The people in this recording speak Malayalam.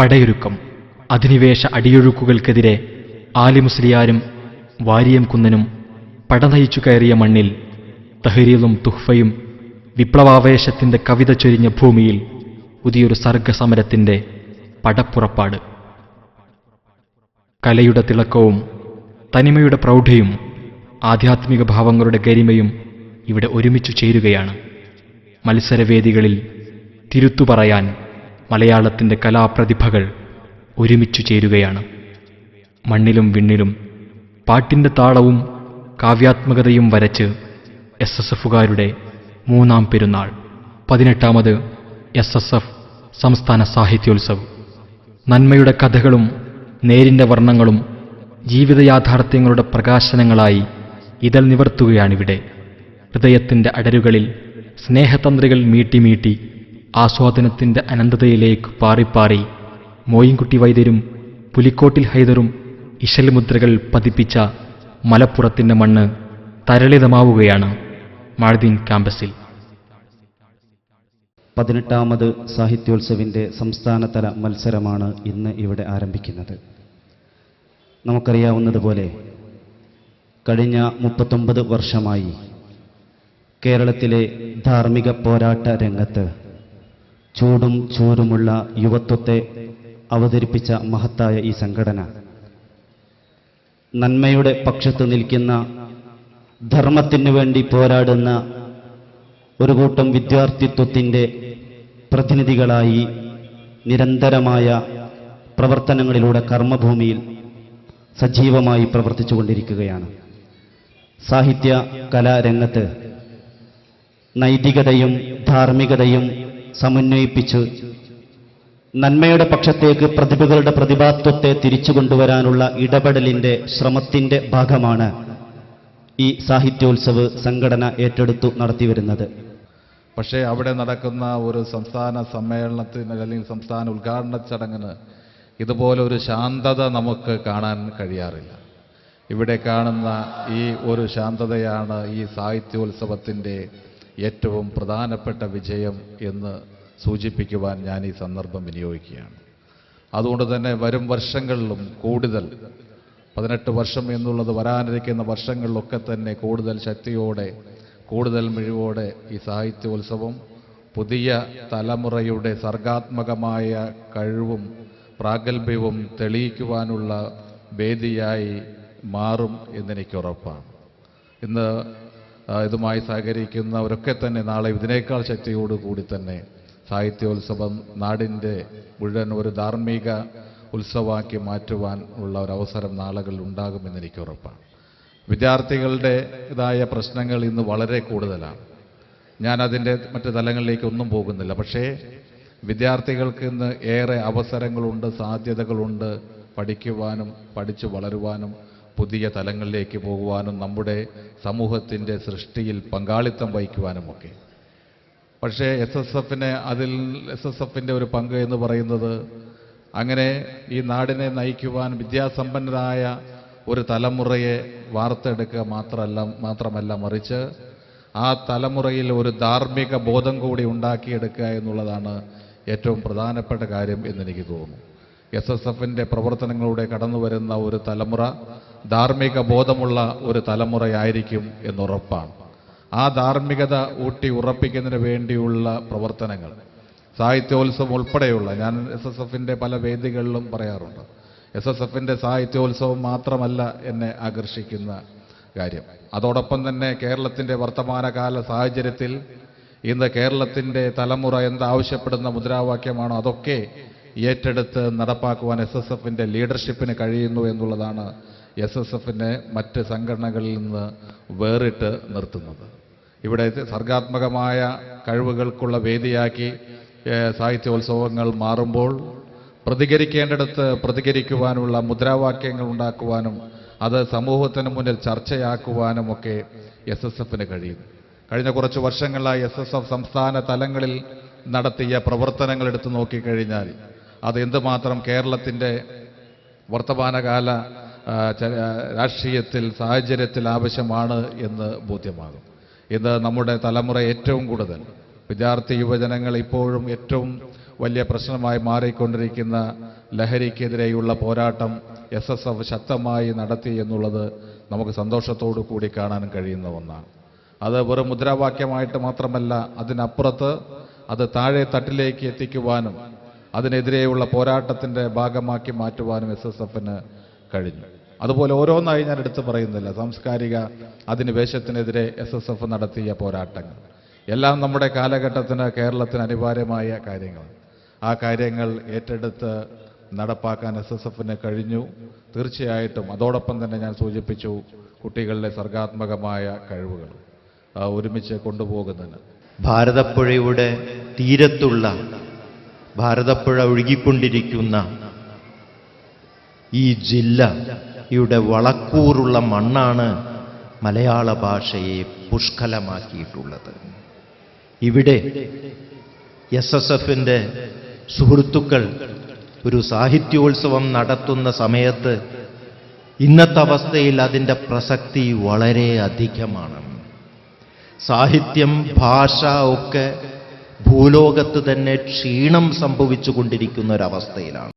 പടയൊരുക്കം. അധിനിവേശ അടിയൊഴുക്കുകൾക്കെതിരെ ആലിമുസ്ലിയാരും വാരിയം കുന്നനും പടനയിച്ചു കയറിയ മണ്ണിൽ തഹ്രീലും തുഹ്ഫയും വിപ്ലവാവേശത്തിന്റെ കവിത ചൊരിഞ്ഞ ഭൂമിയിൽ പുതിയൊരു സർഗസമരത്തിന്റെ പടപ്പുറപ്പാട്. കലയുടെ തിളക്കവും തനിമയുടെ പ്രൗഢിയും ആധ്യാത്മിക ഭാവങ്ങളുടെ ഗരിമയും ഇവിടെ ഒരുമിച്ചു ചേരുകയാണ്. മത്സരവേദികളിൽ തിരുത്തു പറയാൻ മലയാളത്തിന്റെ കലാപ്രതിഭകൾ ഒരുമിച്ചു ചേരുകയാണ്. മണ്ണിലും വിണ്ണിലും പാട്ടിന്റെ താളവും കാവ്യാത്മകതയും വരച്ച് SSFകാരുടെ മൂന്നാം പെരുന്നാൾ, 18ാമത് SSF സംസ്ഥാന സാഹിത്യോത്സവ്. നന്മയുടെ കഥകളും നേരിന്റെ വർണ്ണങ്ങളും ജീവിതയാഥാർത്ഥ്യങ്ങളുടെ പ്രകാശനങ്ങളായി ഇതൾ നിവർത്തുകയാണിവിടെ. ഹൃദയത്തിന്റെ അടരുകളിൽ സ്നേഹതന്ത്രികൾ മീട്ടി ആസ്വാദനത്തിന്റെ അനന്തതയിലേക്ക് പാറിപ്പാറി മോയിൻകുട്ടി വൈദ്യരും പുലിക്കോട്ടിൽ ഹൈദറും ഇശൽ മുദ്രകൾ പതിപ്പിച്ച മലപ്പുറത്തിന്റെ മണ്ണ് തരളിതമാവുകയാണ് മാഴ്ദീൻ ക്യാമ്പസിൽ. 18ാമത് സാഹിത്യോത്സവിൻ്റെ സംസ്ഥാനതല മത്സരമാണ് ഇന്ന് ഇവിടെ ആരംഭിക്കുന്നത്. നമുക്കറിയാവുന്നതുപോലെ കഴിഞ്ഞ 39 വർഷമായി കേരളത്തിലെ ധാർമ്മിക പോരാട്ട രംഗത്ത് ചൂടും ചൂരുമുള്ള യുവത്വത്തെ അവതരിപ്പിച്ച മഹത്തായ ഈ സംഘടന നന്മയുടെ പക്ഷത്ത് നിൽക്കുന്ന, ധർമ്മത്തിനു വേണ്ടി പോരാടുന്ന ഒരു കൂട്ടം വിദ്യാർത്ഥിത്വത്തിൻ്റെ പ്രതിനിധികളായി നിരന്തരമായ പ്രവർത്തനങ്ങളിലൂടെ കർമ്മഭൂമിയിൽ സജീവമായി പ്രവർത്തിച്ചുകൊണ്ടിരിക്കുകയാണ്. സാഹിത്യ കലാരംഗത്ത് നൈതികതയും ധാർമ്മികതയും സമന്വയിപ്പിച്ച് നന്മയുടെ പക്ഷത്തേക്ക് പ്രതിഭകളുടെ പ്രതിഭാത്വത്തെ തിരിച്ചു കൊണ്ടുവരാനുള്ള ഇടപെടലിൻ്റെ ശ്രമത്തിൻ്റെ ഭാഗമാണ് ഈ സാഹിത്യോത്സവ് സംഘടന ഏറ്റെടുത്തു നടത്തിവരുന്നത്. പക്ഷേ അവിടെ നടക്കുന്ന ഒരു സംസ്ഥാന സമ്മേളനത്തിന് അല്ലെങ്കിൽ സംസ്ഥാന ഉദ്ഘാടന ചടങ്ങിന് ഇതുപോലെ ഒരു ശാന്തത നമുക്ക് കാണാൻ കഴിയാറില്ല. ഇവിടെ കാണുന്ന ഈ ഒരു ശാന്തതയാണ് ഈ സാഹിത്യോത്സവത്തിൻ്റെ ഏറ്റവും പ്രധാനപ്പെട്ട വിജയം എന്ന് സൂചിപ്പിക്കുവാൻ ഞാൻ ഈ സന്ദർഭം വിനിയോഗിക്കുകയാണ്. അതുകൊണ്ട് തന്നെ വരും വർഷങ്ങളിലും കൂടുതൽ 18 വർഷം എന്നുള്ളത് വരാനിരിക്കുന്ന വർഷങ്ങളിലൊക്കെ തന്നെ കൂടുതൽ ശക്തിയോടെ, കൂടുതൽ മിഴിവോടെ ഈ സാഹിത്യോത്സവം പുതിയ തലമുറയുടെ സർഗാത്മകമായ കഴിവും പ്രാഗൽഭ്യവും തെളിയിക്കുവാനുള്ള വേദിയായി മാറും എന്നെനിക്ക് ഉറപ്പാണ്. ഇന്ന് ഇതുമായി സഹകരിക്കുന്നവരൊക്കെ തന്നെ നാളെ ഇതിനേക്കാൾ ശക്തിയോടുകൂടി തന്നെ സാഹിത്യോത്സവം നാടിൻ്റെ മുഴുവൻ ഒരു ധാർമ്മിക ഉത്സവമാക്കി മാറ്റുവാൻ ഉള്ള ഒരവസരം നാളുകളിൽ ഉണ്ടാകുമെന്ന് എനിക്ക് ഉറപ്പാണ്. വിദ്യാർത്ഥികളുടേതായ പ്രശ്നങ്ങൾ ഇന്ന് വളരെ കൂടുതലാണ്. ഞാനതിൻ്റെ മറ്റു തലങ്ങളിലേക്കൊന്നും പോകുന്നില്ല. പക്ഷേ വിദ്യാർത്ഥികൾക്ക് ഇന്ന് ഏറെ അവസരങ്ങളുണ്ട്, സാധ്യതകളുണ്ട്. പഠിക്കുവാനും പഠിച്ചു വളരുവാനും പുതിയ തലങ്ങളിലേക്ക് പോകുവാനും നമ്മുടെ സമൂഹത്തിൻ്റെ സൃഷ്ടിയിൽ പങ്കാളിത്തം വഹിക്കുവാനുമൊക്കെ. പക്ഷേ SSFിൻ്റെ ഒരു പങ്ക് എന്ന് പറയുന്നത് അങ്ങനെ ഈ നാടിനെ നയിക്കുവാൻ വിദ്യാസമ്പന്നരായ ഒരു തലമുറയെ വാർത്തെടുക്കുക മാത്രമല്ല മറിച്ച് ആ തലമുറയിൽ ഒരു ധാർമ്മിക ബോധം കൂടി ഉണ്ടാക്കിയെടുക്കുക എന്നുള്ളതാണ് ഏറ്റവും പ്രധാനപ്പെട്ട കാര്യം എന്നെനിക്ക് തോന്നുന്നു. SSFിൻ്റെ പ്രവർത്തനങ്ങളിലൂടെ കടന്നു വരുന്ന ഒരു തലമുറ ധാർമ്മിക ബോധമുള്ള ഒരു തലമുറയായിരിക്കും എന്നുറപ്പാണ്. ആ ധാർമ്മികത ഊട്ടി ഉറപ്പിക്കുന്നതിന് വേണ്ടിയുള്ള പ്രവർത്തനങ്ങൾ സാഹിത്യോത്സവം ഉൾപ്പെടെയുള്ള, ഞാൻ SSFിൻ്റെ പല വേദികളിലും പറയാറുണ്ട്, SSFിൻ്റെ സാഹിത്യോത്സവം മാത്രമല്ല എന്നെ ആകർഷിക്കുന്ന കാര്യം. അതോടൊപ്പം തന്നെ കേരളത്തിൻ്റെ വർത്തമാനകാല സാഹചര്യത്തിൽ ഇന്ന് കേരളത്തിൻ്റെ തലമുറ എന്താവശ്യപ്പെടുന്ന മുദ്രാവാക്യമാണോ അതൊക്കെ ഏറ്റെടുത്ത് നടപ്പാക്കുവാൻ SSFിൻ്റെ ലീഡർഷിപ്പിന് കഴിയുന്നു എന്നുള്ളതാണ് SSFിനെ മറ്റ് സംഘടനകളിൽ നിന്ന് വേറിട്ട് നിർത്തുന്നത്. ഇവിടെ സർഗാത്മകമായ കഴിവുകൾക്കുള്ള വേദിയാക്കി സാഹിത്യോത്സവങ്ങൾ മാറുമ്പോൾ പ്രതികരിക്കേണ്ടിടത്ത് പ്രതികരിക്കുവാനുള്ള മുദ്രാവാക്യങ്ങൾ ഉണ്ടാക്കുവാനും അത് സമൂഹത്തിന് മുന്നിൽ ചർച്ചയാക്കുവാനുമൊക്കെ SSFിന് കഴിയുന്നു. കഴിഞ്ഞ കുറച്ച് വർഷങ്ങളായി SSF സംസ്ഥാന തലങ്ങളിൽ നടത്തിയ പ്രവർത്തനങ്ങൾ എടുത്തു നോക്കിക്കഴിഞ്ഞാൽ അത് എന്തുമാത്രം കേരളത്തിൻ്റെ വർത്തമാനകാല രാഷ്ട്രീയത്തിൽ സാഹചര്യത്തിൽ ആവശ്യമാണ് എന്ന് ബോധ്യമാകും. ഇന്ന് നമ്മുടെ തലമുറ ഏറ്റവും കൂടുതൽ വിദ്യാർത്ഥി യുവജനങ്ങൾ ഇപ്പോഴും ഏറ്റവും വലിയ പ്രശ്നമായി മാറിക്കൊണ്ടിരിക്കുന്ന ലഹരിക്കെതിരെയുള്ള പോരാട്ടം SSF ശക്തമായി നടത്തി എന്നുള്ളത് നമുക്ക് സന്തോഷത്തോടു കൂടി കാണാൻ കഴിയുന്ന ഒന്നാണ്. അത് വെറും മുദ്രാവാക്യമായിട്ട് മാത്രമല്ല, അതിനപ്പുറത്ത് അത് താഴെ തട്ടിലേക്ക് എത്തിക്കുവാനും അതിനെതിരെയുള്ള പോരാട്ടത്തിൻ്റെ ഭാഗമാക്കി മാറ്റുവാനും SSFന് കഴിഞ്ഞു. അതുപോലെ ഓരോന്നായി ഞാൻ എടുത്തു പറയുന്നില്ല. സാംസ്കാരിക അധിനിവേശത്തിനെതിരെ SSF നടത്തിയ പോരാട്ടങ്ങൾ എല്ലാം നമ്മുടെ കാലഘട്ടത്തിന്, കേരളത്തിന് അനിവാര്യമായ കാര്യങ്ങൾ. ആ കാര്യങ്ങൾ ഏറ്റെടുത്ത് നടപ്പാക്കാൻ SSFന് കഴിഞ്ഞു. തീർച്ചയായിട്ടും അതോടൊപ്പം തന്നെ ഞാൻ സൂചിപ്പിച്ചു, കുട്ടികളുടെ സർഗാത്മകമായ കഴിവുകൾ ഒരുമിച്ച് കൊണ്ടുപോകുന്നതിന് ഭാരതപ്പുഴയുടെ തീരത്തുള്ള, ഭാരതപ്പുഴ ഒഴുകിക്കൊണ്ടിരിക്കുന്ന ഈ ജില്ലയുടെ വളക്കൂറുള്ള മണ്ണാണ് മലയാള ഭാഷയെ പുഷ്കലമാക്കിയിട്ടുള്ളത്. ഇവിടെ SSFന്റെ സുഹൃത്തുക്കൾ ഒരു സാഹിത്യോത്സവം നടത്തുന്ന സമയത്ത് ഇന്നത്തെ അവസ്ഥയിൽ അതിൻ്റെ പ്രസക്തി വളരെ അധികമാണ്. സാഹിത്യം, ഭാഷ ഒക്കെ ഭൂലോകത്ത് തന്നെ ക്ഷീണം സംഭവിച്ചു കൊണ്ടിരിക്കുന്ന ഒരവസ്ഥയിലാണ്.